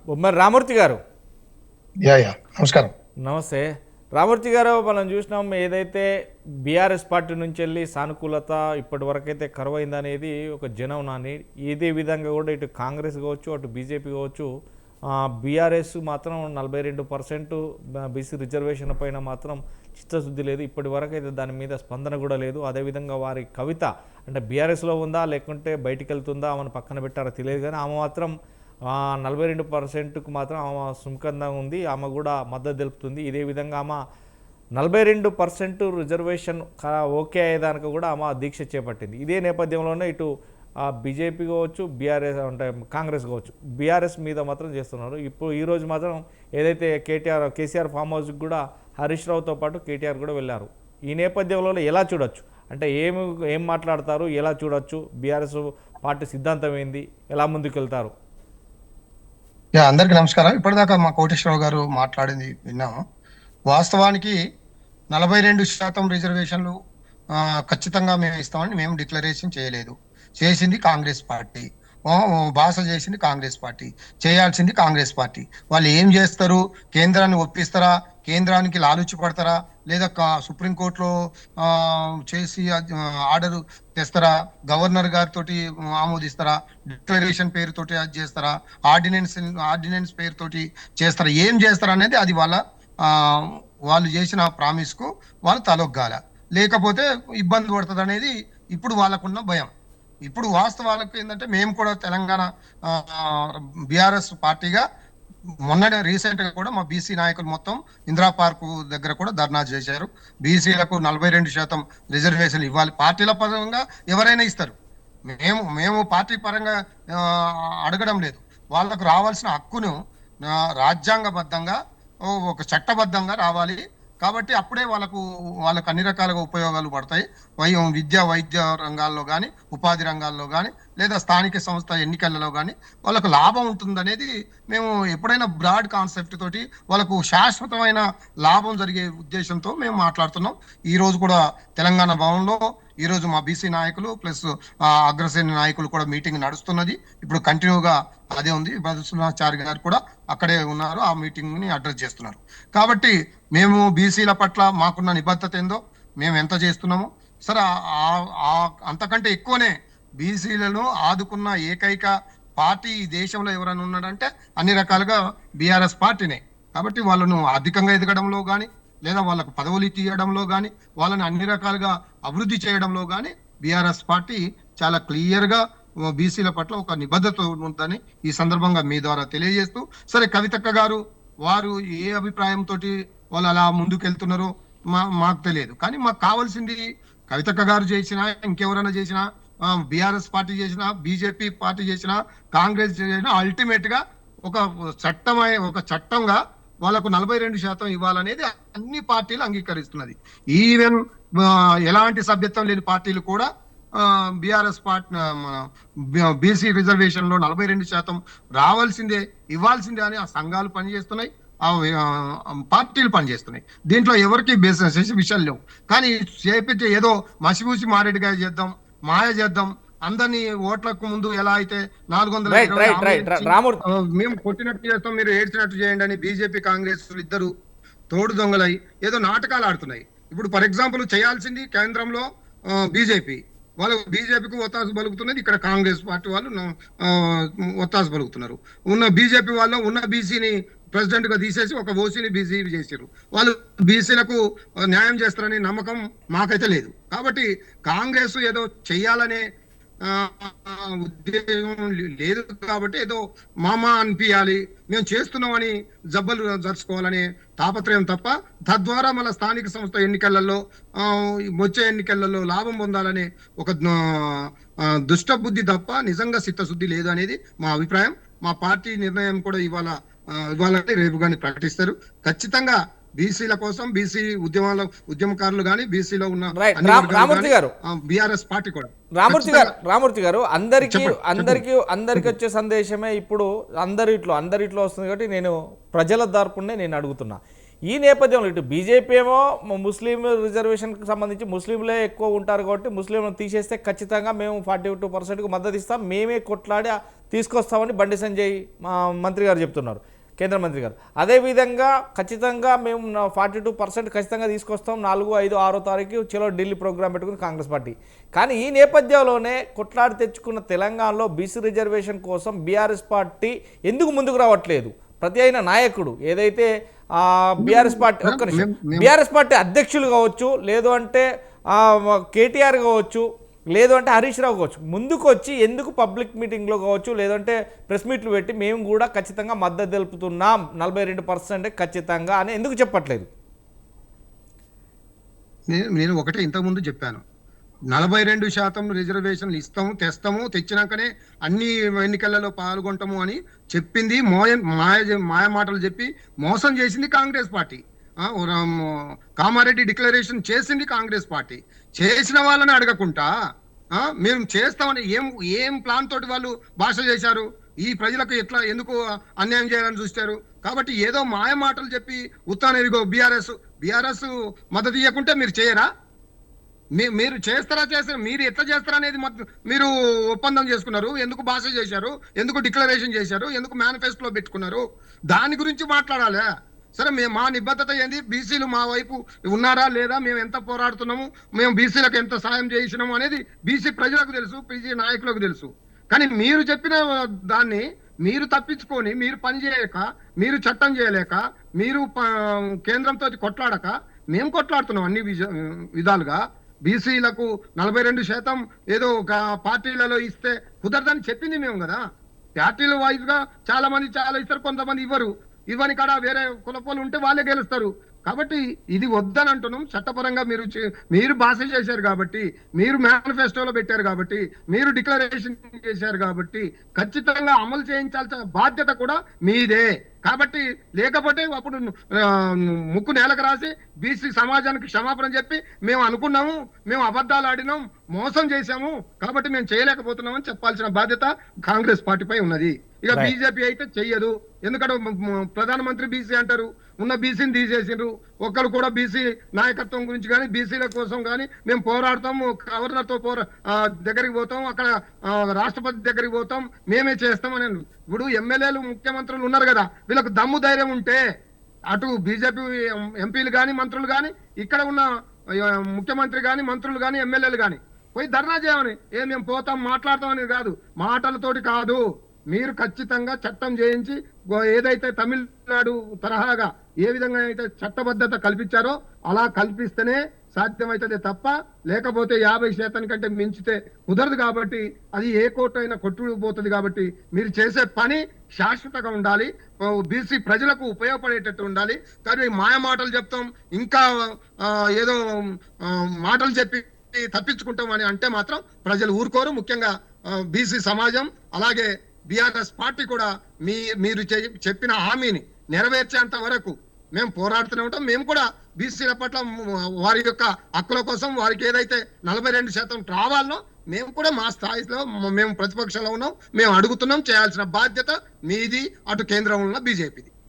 మరి రామూర్తి గారు నమస్కారం. నమస్తే. రామూర్తి గారు, మనం చూసినాం ఏదైతే బీఆర్ఎస్ పార్టీ నుంచి వెళ్ళి సానుకూలత ఇప్పటి వరకైతే కరువైందనేది ఒక జనం నాని. ఇదే విధంగా కూడా ఇటు కాంగ్రెస్ కావచ్చు, అటు బీజేపీ కావచ్చు, బీఆర్ఎస్ మాత్రం 42% బీసీ రిజర్వేషన్ పైన మాత్రం చిత్తశుద్ధి లేదు. ఇప్పటి వరకు అయితే దాని మీద స్పందన కూడా లేదు. అదేవిధంగా వారి కవిత అంటే బీఆర్ఎస్లో ఉందా లేకుంటే బయటికి వెళ్తుందా ఆమెను పక్కన పెట్టారో తెలియదు, కానీ ఆమె మాత్రం 42%కు మాత్రం ఆమె సుముఖంగా ఉంది. ఆమె కూడా మద్దతు తెలుపుతుంది. ఇదే విధంగా ఆమె 42% రిజర్వేషన్ ఓకే అయ్యేదానికి కూడా ఆమె దీక్ష చేపట్టింది. ఇదే నేపథ్యంలోనే ఇటు బీజేపీ కావచ్చు, బీఆర్ఎస్ అంటే కాంగ్రెస్ కావచ్చు, బీఆర్ఎస్ మీద మాత్రం చేస్తున్నారు. ఇప్పుడు ఈరోజు మాత్రం ఏదైతే కేసీఆర్ ఫామ్ హౌస్కి కూడా హరీష్ రావుతో పాటు కేటీఆర్ కూడా వెళ్ళారు. ఈ నేపథ్యంలో ఎలా చూడొచ్చు అంటే ఏం మాట్లాడతారు, ఎలా చూడొచ్చు, బీఆర్ఎస్ పార్టీ సిద్ధాంతం ఏంది, ఎలా ముందుకు వెళ్తారు? అందరికీ నమస్కారం. ఇప్పటిదాకా మా కోటేశ్వరరావు గారు మాట్లాడింది విన్నాము. వాస్తవానికి 42% రిజర్వేషన్లు ఖచ్చితంగా మేము ఇస్తామని మేము డిక్లరేషన్ చేయలేదు. చేసింది కాంగ్రెస్ పార్టీ, భాష చేసింది కాంగ్రెస్ పార్టీ, చేయాల్సింది కాంగ్రెస్ పార్టీ. వాళ్ళు ఏం చేస్తారు? కేంద్రాన్ని ఒప్పిస్తారా, కేంద్రానికి లాలుచి పడతారా, లేదా సుప్రీంకోర్టులో చేసి ఆర్డర్ తెస్తారా, గవర్నర్ గారితో ఆమోదిస్తారా, డిక్లరేషన్ పేరుతోటి అది చేస్తారా, ఆర్డినెన్స్ పేరుతోటి చేస్తారా, ఏం చేస్తారా అనేది అది వాళ్ళు చేసిన ప్రామిస్ కు వాళ్ళు తలొగ్గాల, లేకపోతే ఇబ్బంది పడుతుంది అనేది ఇప్పుడు వాళ్ళకున్న భయం. ఇప్పుడు వాస్తవాలకు ఏంటంటే మేము కూడా తెలంగాణ బీఆర్ఎస్ పార్టీగా మొన్న రీసెంట్ గా కూడా మా బీసీ నాయకులు మొత్తం ఇందిరా పార్క్ దగ్గర కూడా ధర్నా చేశారు. బీసీలకు 42% రిజర్వేషన్ ఇవ్వాలి, పార్టీల పరంగా ఎవరైనా ఇస్తారు, మేము పార్టీ పరంగా అడగడం లేదు. వాళ్ళకు రావాల్సిన హక్కును రాజ్యాంగబద్ధంగా ఒక చట్టబద్ధంగా రావాలి. కాబట్టి అప్పుడే వాళ్ళకు అన్ని రకాలుగా ఉపయోగాలు పడతాయి. వైద్య రంగాల్లో కానీ, ఉపాధి రంగాల్లో కానీ, లేదా స్థానిక సంస్థ ఎన్నికలలో కానీ వాళ్ళకు లాభం ఉంటుందనేది మేము ఎప్పుడైనా బ్రాడ్ కాన్సెప్ట్ తోటి వాళ్ళకు శాశ్వతమైన లాభం జరిగే ఉద్దేశంతో మేము మాట్లాడుతున్నాం. ఈ రోజు కూడా తెలంగాణ భవన్లో ఈరోజు మా బీసీ నాయకులు ప్లస్ అగ్రశ్రేణి నాయకులు కూడా మీటింగ్ నడుస్తున్నది. ఇప్పుడు కంటిన్యూగా అదే ఉంది. బదుసునాచారి గారు కూడా అక్కడే ఉన్నారు, ఆ మీటింగ్ ని అడ్రస్ చేస్తున్నారు. కాబట్టి మేము బీసీల పట్ల మాకున్న నిబద్ధత ఏందో, మేము ఎంత చేస్తున్నామో సరే అంతకంటే ఎక్కువనే బీసీలను ఆదుకున్న ఏకైక పార్టీ ఈ దేశంలో ఎవరైనా ఉన్నాడంటే అన్ని రకాలుగా బీఆర్ఎస్ పార్టీనే. కాబట్టి వాళ్ళను అధికంగా ఎదగడంలో కానీ, లేదా వాళ్ళకు పదవులు తీయడంలో కానీ, వాళ్ళని అన్ని రకాలుగా అభివృద్ధి చేయడంలో కానీ బీఆర్ఎస్ పార్టీ చాలా క్లియర్ గా బీసీల పట్ల ఒక నిబద్ధత ఉందని ఈ సందర్భంగా మీ ద్వారా తెలియజేస్తూ, సరే కవితక్క గారు వారు ఏ అభిప్రాయంతో వాళ్ళు అలా ముందుకెళ్తున్నారో మాకు తెలియదు. కానీ మాకు కావాల్సింది కవితక్క గారు చేసినా, ఇంకెవరైనా చేసినా, బీఆర్ఎస్ పార్టీ చేసినా, బీజేపీ పార్టీ చేసినా, కాంగ్రెస్ చేసినా, అల్టిమేట్ గా ఒక చట్టంగా వాళ్ళకు 42% ఇవ్వాలనేది అన్ని పార్టీలు అంగీకరిస్తున్నది. ఈవెన్ ఎలాంటి సభ్యత్వం లేని పార్టీలు కూడా బీఆర్ఎస్ పార్టీ బీసీ రిజర్వేషన్ లో 42% రావాల్సిందే, ఇవ్వాల్సిందే అని ఆ సంఘాలు పనిచేస్తున్నాయి, పార్టీలు పనిచేస్తున్నాయి. దీంట్లో ఎవరికి బిజినెస్ చేసే విషయాలు లేవు. కానీ చేపించే ఏదో మసిపూసి మారేడుగా చేద్దాం, మాయ చేద్దాం, అందరినీ ఓట్లకు ముందు ఎలా అయితే 400 మేము కొట్టినట్టు చేస్తాం, మీరు ఏడ్చినట్టు చేయండి అని బీజేపీ కాంగ్రెస్ ఇద్దరు తోడు దొంగలై ఏదో నాటకాలు ఆడుతున్నాయి. ఇప్పుడు ఫర్ ఎగ్జాంపుల్ చేయాల్సింది కేంద్రంలో బీజేపీ వాళ్ళు, బీజేపీకి ఒత్తాసు పలుకుతున్నది, ఇక్కడ కాంగ్రెస్ పార్టీ వాళ్ళు ఒత్తాసు పలుకుతున్నారు. ఉన్న బీజేపీ వాళ్ళు ఉన్న బీసీని ప్రెసిడెంట్ గా తీసేసి ఒక ఓసీని బీసీ చేశారు. వాళ్ళు బీసీలకు న్యాయం చేస్తారనే నమ్మకం మాకైతే లేదు. కాబట్టి కాంగ్రెస్ ఏదో చెయ్యాలనే ఉద్దేశం లేదు. కాబట్టి ఏదో మామా అనిపించాలి, మేము చేస్తున్నామని జబ్బలు జరుచుకోవాలనే తాపత్రయం తప్ప, తద్వారా మన స్థానిక సంస్థ ఎన్నికలలో వచ్చే ఎన్నికలలో లాభం పొందాలనే ఒక దుష్ట బుద్ధి తప్ప నిజంగా చిత్తశుద్ధి లేదు అనేది మా అభిప్రాయం. మా పార్టీ నిర్ణయం కూడా ఇవాళ రేపు కానీ ప్రకటిస్తారు. ఖచ్చితంగా బీసీల కోసం, బీసీ ఉద్యమకారులు కానీ, బీసీలో ఉన్న బీఆర్ఎస్ పార్టీ కూడా. రామూర్తి గారు అందరికి వచ్చే సందేశమే ఇప్పుడు అందరిట్లో వస్తుంది. కాబట్టి నేను ప్రజల తరపునే నేను అడుగుతున్నా, ఈ నేపథ్యంలో ఇటు బీజేపీ ఏమో ముస్లిం రిజర్వేషన్కి సంబంధించి ముస్లింలే ఎక్కువ ఉంటారు కాబట్టి ముస్లింలను తీసేస్తే ఖచ్చితంగా మేము 42%కు మద్దతు ఇస్తాం, మేమే కొట్లాడి తీసుకొస్తామని బండి సంజయ్ మంత్రి గారు చెప్తున్నారు, కేంద్ర మంత్రి గారు. అదేవిధంగా ఖచ్చితంగా మేము 42% ఖచ్చితంగా తీసుకొస్తాం, 4, 5, 6 తారీఖు చలో ఢిల్లీ ప్రోగ్రాం పెట్టుకుని కాంగ్రెస్ పార్టీ. కానీ ఈ నేపథ్యంలోనే కొట్లాడి తెచ్చుకున్న తెలంగాణలో బీసీ రిజర్వేషన్ కోసం బీఆర్ఎస్ పార్టీ ఎందుకు ముందుకు రావట్లేదు? ప్రతి అయిన నాయకుడు ఏదైతే బీఆర్ఎస్ పార్టీ బీఆర్ఎస్ పార్టీ అధ్యక్షులు కావచ్చు, లేదు అంటే కేటీఆర్ కావచ్చు, లేదు అంటే హరీష్ రావు కావచ్చు, ముందుకు వచ్చి ఎందుకు పబ్లిక్ మీటింగ్లో కావచ్చు లేదంటే ప్రెస్ మీట్లు పెట్టి మేము కూడా ఖచ్చితంగా మద్దతు తెలుపుతున్నాం 42% ఖచ్చితంగా అని ఎందుకు చెప్పట్లేదు? నేను ఒకటే ఇంతకుముందు చెప్పాను, 42% రిజర్వేషన్లు ఇస్తాము, తెస్తాము, తెచ్చినాకనే అన్ని ఎన్నికలలో పాల్గొంటాము అని చెప్పింది మాయ మాటలు చెప్పి మోసం చేసింది కాంగ్రెస్ పార్టీ. కామారెడ్డి డిక్లరేషన్ చేసింది కాంగ్రెస్ పార్టీ. చేసిన వాళ్ళని అడగకుండా మేము చేస్తామని ఏం ప్లాన్ తోటి వాళ్ళు భాష చేశారు? ఈ ప్రజలకు ఎందుకు అన్యాయం చేయాలని చూస్తారు? కాబట్టి ఏదో మాయ మాటలు చెప్పి ఉత్తానదిగో బీఆర్ఎస్ మద్దతు ఇవ్వకుంటే మీరు చేయరా? మీరు చేస్తారా? మీరు ఎట్లా చేస్తారా అనేది మీరు ఒప్పందం చేసుకున్నారు. ఎందుకు భాష చేశారు? ఎందుకు డిక్లరేషన్ చేశారు? ఎందుకు మేనిఫెస్టోలో పెట్టుకున్నారు? దాని గురించి మాట్లాడాలి. సరే, మా నిబద్ధత ఏంది? బీసీలు మా వైపు ఉన్నారా లేదా, మేము ఎంత పోరాడుతున్నాము, మేము బీసీలకు ఎంత సాయం చేసినాము అనేది బీసీ ప్రజలకు తెలుసు, బీసీ నాయకులకు తెలుసు. కానీ మీరు చెప్పిన దాన్ని మీరు తప్పించుకొని, మీరు పని చేయలేక, మీరు చట్టం చేయలేక, మీరు కేంద్రంతో కొట్లాడక మేము కొట్లాడుతున్నాం అన్ని విధాలుగా. బీసీలకు 42% ఏదో ఒక పార్టీలలో ఇస్తే కుదరదని చెప్పింది మేము కదా. పార్టీల వైజ్ గా చాలా మంది చాలా ఇస్తారు, కొంతమంది ఇవ్వరు. ఇవ్వని కాడ వేరే కులపోలు ఉంటే వాళ్ళే గెలుస్తారు. కాబట్టి ఇది వద్దని అంటున్నాం. చట్టపరంగా మీరు భాష చేశారు కాబట్టి, మీరు మేనిఫెస్టోలో పెట్టారు కాబట్టి, మీరు డిక్లరేషన్ చేశారు కాబట్టి ఖచ్చితంగా అమలు చేయించాల్సిన బాధ్యత కూడా మీదే. కాబట్టి లేకపోతే అప్పుడు ముక్కు నేలకు రాసి బీసీ సమాజానికి క్షమాపణ చెప్పి మేము అనుకున్నాము, మేము అబద్ధాలు ఆడినాం, మోసం చేశాము, కాబట్టి మేము చేయలేకపోతున్నామని చెప్పాల్సిన బాధ్యత కాంగ్రెస్ పార్టీపై ఉన్నది. ఇక బీజేపీ అయితే చెయ్యదు. ఎందుకంటే ప్రధానమంత్రి బీసీ అంటారు, ఉన్న బీసీని తీసేసిండ్రు. ఒక్కరు కూడా బీసీ నాయకత్వం గురించి కానీ, బీసీల కోసం కానీ మేము పోరాడతాము, గవర్నర్తో దగ్గరికి పోతాం, అక్కడ రాష్ట్రపతి దగ్గరికి పోతాం, మేమే చేస్తాం అని. ఇప్పుడు ఎమ్మెల్యేలు ముఖ్యమంత్రులు ఉన్నారు కదా, వీళ్ళకు దమ్ము ధైర్యం ఉంటే అటు బీజేపీ ఎంపీలు కానీ మంత్రులు కానీ, ఇక్కడ ఉన్న ముఖ్యమంత్రి కానీ మంత్రులు కానీ ఎమ్మెల్యేలు కానీ పోయి ధర్నా చేయమని, మేము పోతాం మాట్లాడతాం అనేది కాదు, మాటలతోటి కాదు. మీరు ఖచ్చితంగా చట్టం చేయించి ఏదైతే తమిళనాడు తరహాగా ఏ విధంగా అయితే చట్టబద్ధత కల్పించారో అలా కల్పిస్తేనే సాధ్యమవుతుంది తప్ప లేకపోతే 50% కంటే మించితే కుదరదు. కాబట్టి అది ఏ కోర్టు అయినా కొట్టుకుపోతుంది. కాబట్టి మీరు చేసే పని శాశ్వతంగా ఉండాలి, బీసీ ప్రజలకు ఉపయోగపడేటట్టు ఉండాలి. కానీ మాయ మాటలు చెప్తాం, ఇంకా ఏదో మాటలు చెప్పి తప్పించుకుంటాం అని అంటే మాత్రం ప్రజలు ఊరుకోరు. ముఖ్యంగా బీసీ సమాజం అలాగే బీఆర్ఎస్ పార్టీ కూడా మీరు చెప్పిన హామీని నెరవేర్చేంత వరకు మేము పోరాడుతూనే ఉంటాం. మేము కూడా బీసీల పట్ల వారి యొక్క హక్కుల కోసం వారికి ఏదైతే 42% రావాలనో మేము కూడా మా స్థాయిలో మేము ప్రతిపక్షంలో ఉన్నాం, మేము అడుగుతున్నాం. చేయాల్సిన బాధ్యత మీది, అటు కేంద్రంలో ఉన్న బీజేపీది.